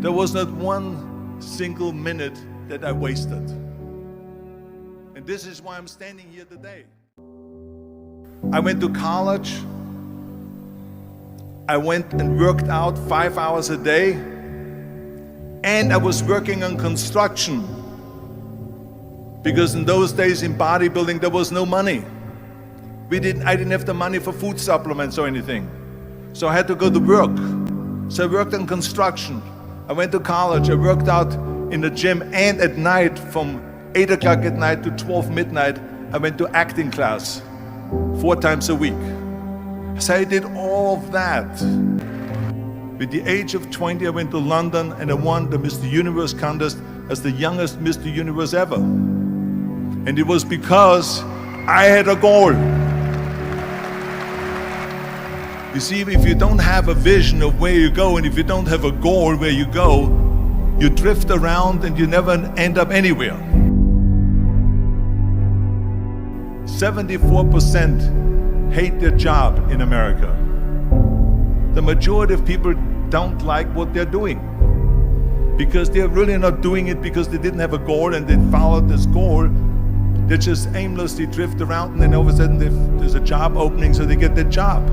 There was not one single minute that I wasted. And this is why I'm standing here today. I went to college. I went and worked out 5 hours a day. And I was working on construction. Because in those days in bodybuilding, there was no money. I didn't have the money for food supplements or anything. So I had to go to work. So I worked on construction. I went to college. I worked out in the gym, and at night from 8 o'clock at night to 12 midnight, I went to acting class 4 times a week. So I did all of that. With the age of 20, I went to London and I won the Mr. Universe contest as the youngest Mr. Universe ever. And it was because I had a goal. You see, if you don't have a vision of where you go, and if you don't have a goal where you go, you drift around and you never end up anywhere. 74% hate their job in America. The majority of people don't like what they're doing because they're really not doing it because they didn't have a goal and they followed this goal. They just aimlessly drift around, and then all of a sudden there's a job opening, so they get that job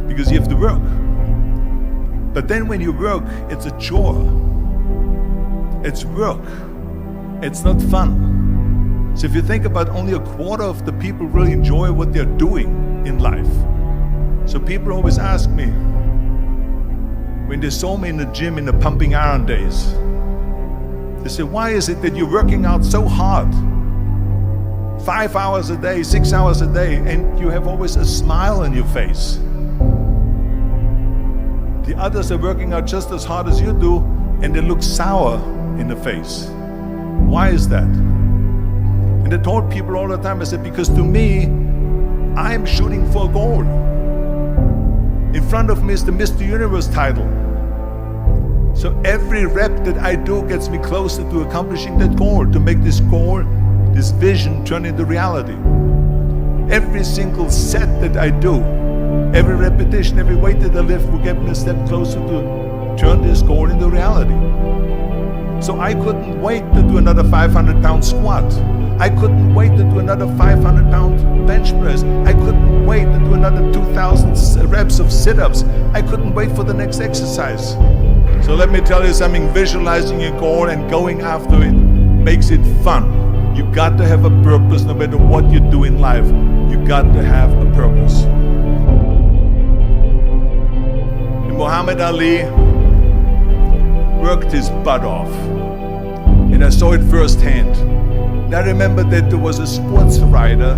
because you have to work. But then when you work, it's a chore. It's work. It's not fun. So if you think about, only a quarter of the people really enjoy what they're doing in life. So people always ask me, when they saw me in the gym in the pumping iron days, they say, why is it that you're working out so hard? 5 hours a day, 6 hours a day, and you have always a smile on your face. The others are working out just as hard as you do, and they look sour in the face. Why is that? And I told people all the time, I said, because to me, I'm shooting for a goal. In front of me is the Mr. Universe title. So every rep that I do gets me closer to accomplishing that goal, to make this goal, this vision, turn into reality. Every single set that I do, every repetition, every weight that I lift will get me a step closer to turn this goal into reality. So I couldn't wait to do another 500-pound squat. I couldn't wait to do another 500-pound bench press. I couldn't wait to do another 2,000 reps of sit-ups. I couldn't wait for the next exercise. So let me tell you something, visualizing your goal and going after it makes it fun. You got to have a purpose no matter what you do in life. You got to have a purpose. And Muhammad Ali worked his butt off. And I saw it firsthand. And I remember that there was a sports writer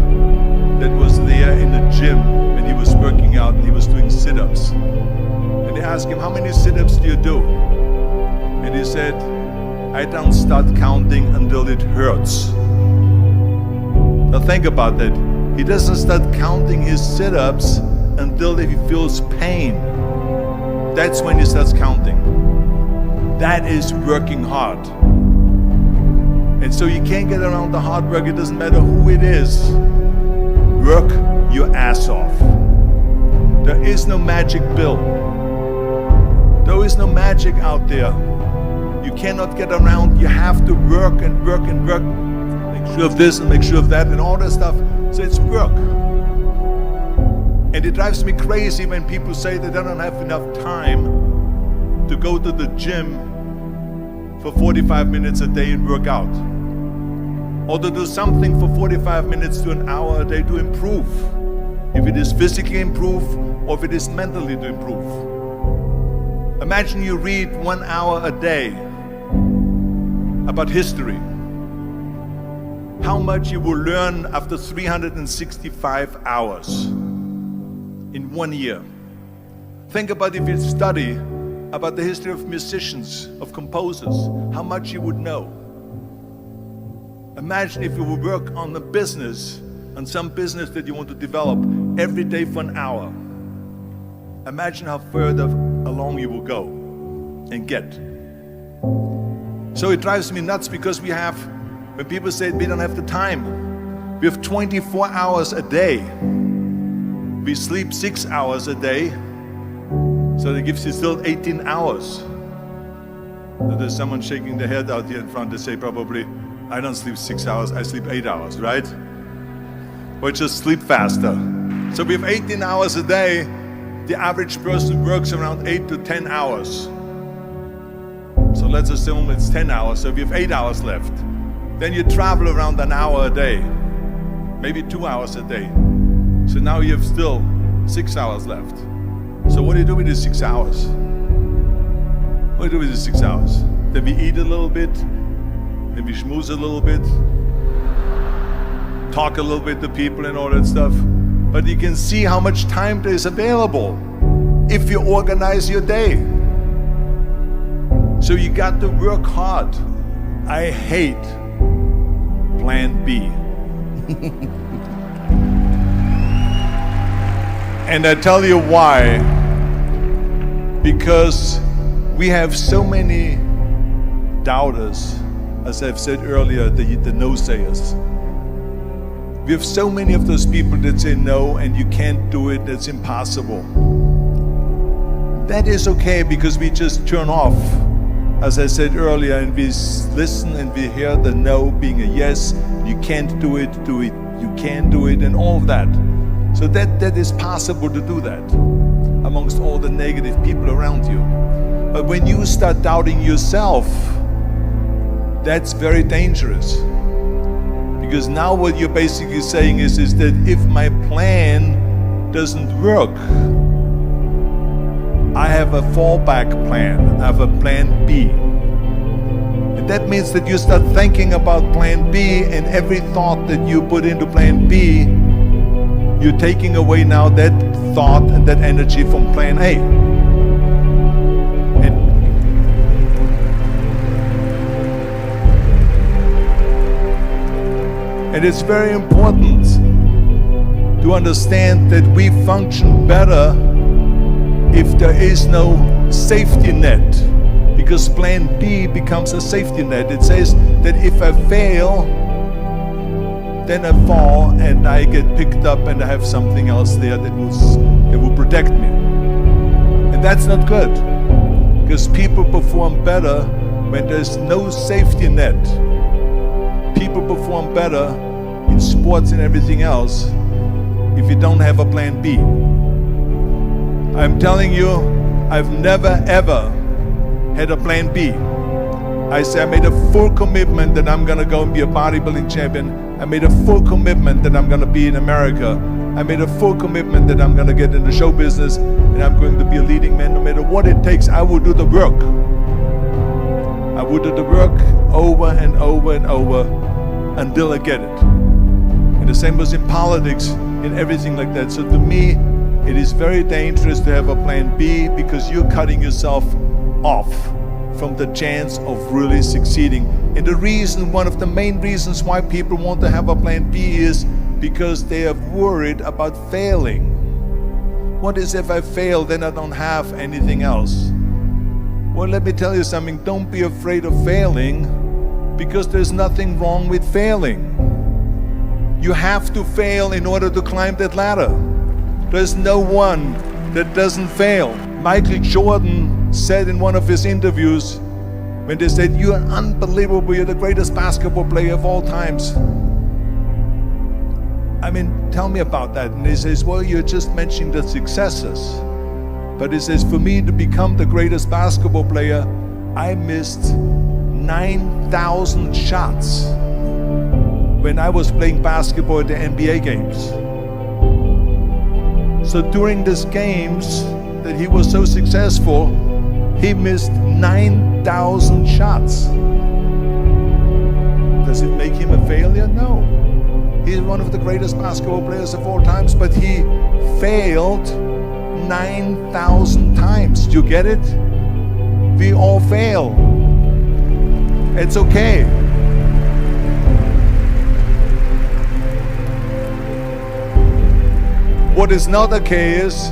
that was there in the gym when he was working out and he was doing sit-ups. And they asked him, how many sit-ups do you do? And he said, I don't start counting until it hurts. Now think about that. He doesn't start counting his sit-ups until he feels pain. That's when he starts counting. That is working hard. And so you can't get around the hard work. It doesn't matter who it is. Work your ass off. There is no magic pill. There is no magic out there. You cannot get around. You have to work and work and work. Make sure of this and make sure of that and all that stuff. So it's work. And it drives me crazy when people say that they don't have enough time to go to the gym for 45 minutes a day and work out. Or to do something for 45 minutes to an hour a day to improve. If it is physically improve or if it is mentally to improve. Imagine you read 1 hour a day about history. How much you will learn after 365 hours in 1 year. Think about if you study about the history of musicians, of composers, how much you would know. Imagine if you would work on a business, on some business that you want to develop every day for an hour. Imagine how further along you will go and get. So it drives me nuts because when people say we don't have the time, we have 24 hours a day. We sleep 6 hours a day, so that gives you still 18 hours. There's someone shaking their head out here in front. They say probably, I don't sleep 6 hours, I sleep 8 hours, right? Or just sleep faster. So we have 18 hours a day. The average person works around 8 to 10 hours. So let's assume it's 10 hours, so we have 8 hours left. Then you travel around an hour a day, maybe 2 hours a day. So now you have still 6 hours left. So what do you do with these 6 hours? What do we do with these 6 hours? Then we eat a little bit, then we schmooze a little bit, talk a little bit to people and all that stuff. But you can see how much time there is available if you organize your day. So you got to work hard. I hate plan B. And I tell you why. Because we have so many doubters, as I've said earlier, the no-sayers. We have so many of those people that say no and you can't do it, that's impossible. That is okay because we just turn off, as I said earlier, and we listen and we hear the no being a yes. You can't do it, you can do it, and all of that. So that is possible to do that amongst all the negative people around you. But when you start doubting yourself, that's very dangerous. Because now what you're basically saying is that if my plan doesn't work, I have a fallback plan, I have a plan B. And that means that you start thinking about plan B, and every thought that you put into plan B, you're taking away now that thought and that energy from plan A. And it's very important to understand that we function better if there is no safety net, because plan B becomes a safety net. It says that if I fail, then I fall and I get picked up and I have something else there that will protect me. And that's not good, because people perform better when there's no safety net. People perform better in sports and everything else if you don't have a plan B. I'm telling you, I've never ever had a plan B. I say I made a full commitment that I'm gonna go and be a bodybuilding champion. I made a full commitment that I'm gonna be in America. I made a full commitment that I'm gonna get in the show business and I'm going to be a leading man. No matter what it takes, I will do the work. I will do the work over and over and over until I get it. And the same was in politics and everything like that. So to me, it is very dangerous to have a plan B, because you're cutting yourself off from the chance of really succeeding. And the reason, one of the main reasons why people want to have a plan B is because they are worried about failing. What is if I fail, then I don't have anything else? Well, let me tell you something, don't be afraid of failing, because there's nothing wrong with failing. You have to fail in order to climb that ladder. There's no one that doesn't fail. Michael Jordan said in one of his interviews, when they said, "You're unbelievable, you're the greatest basketball player of all times." I mean, tell me about that. And he says, well, you're just mentioning the successes. But he says, for me to become the greatest basketball player, I missed 9,000 shots when I was playing basketball at the NBA games. So during these games that he was so successful, he missed 9,000 shots. Does it make him a failure? No. He's one of the greatest basketball players of all times, but he failed 9,000 times. Do you get it? We all fail. It's okay. What is not okay is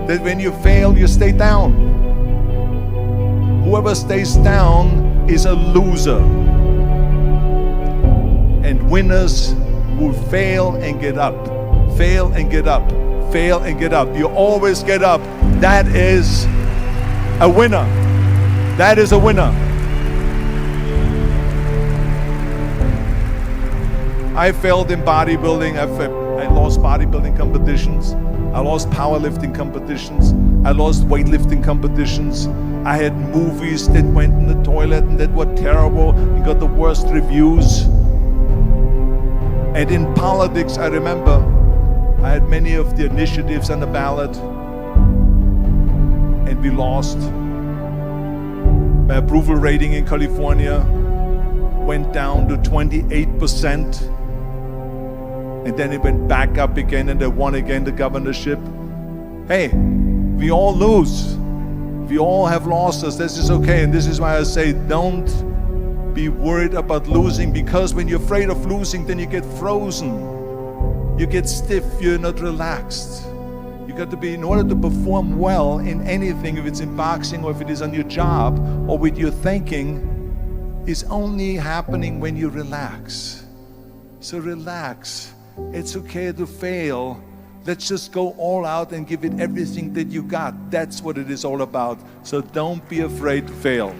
that when you fail, you stay down. Whoever stays down is a loser. And winners will fail and get up, fail and get up, fail and get up. You always get up. That is a winner. That is a winner. I failed in bodybuilding. I lost bodybuilding competitions. I lost powerlifting competitions. I lost weightlifting competitions. I had movies that went in the toilet and that were terrible and got the worst reviews. And in politics, I remember I had many of the initiatives on the ballot, and we lost. My approval rating in California went down to 28%, and then it went back up again, and I won again the governorship. Hey, we all lose. We all have losses. This is okay, and this is why I say don't be worried about losing, because when you're afraid of losing, then you get frozen. You get stiff, you're not relaxed. You got to be, in order to perform well in anything, if it's in boxing or if it is on your job or with your thinking, is only happening when you relax. So relax. It's okay to fail. Let's just go all out and give it everything that you got. That's what it is all about. So don't be afraid to fail.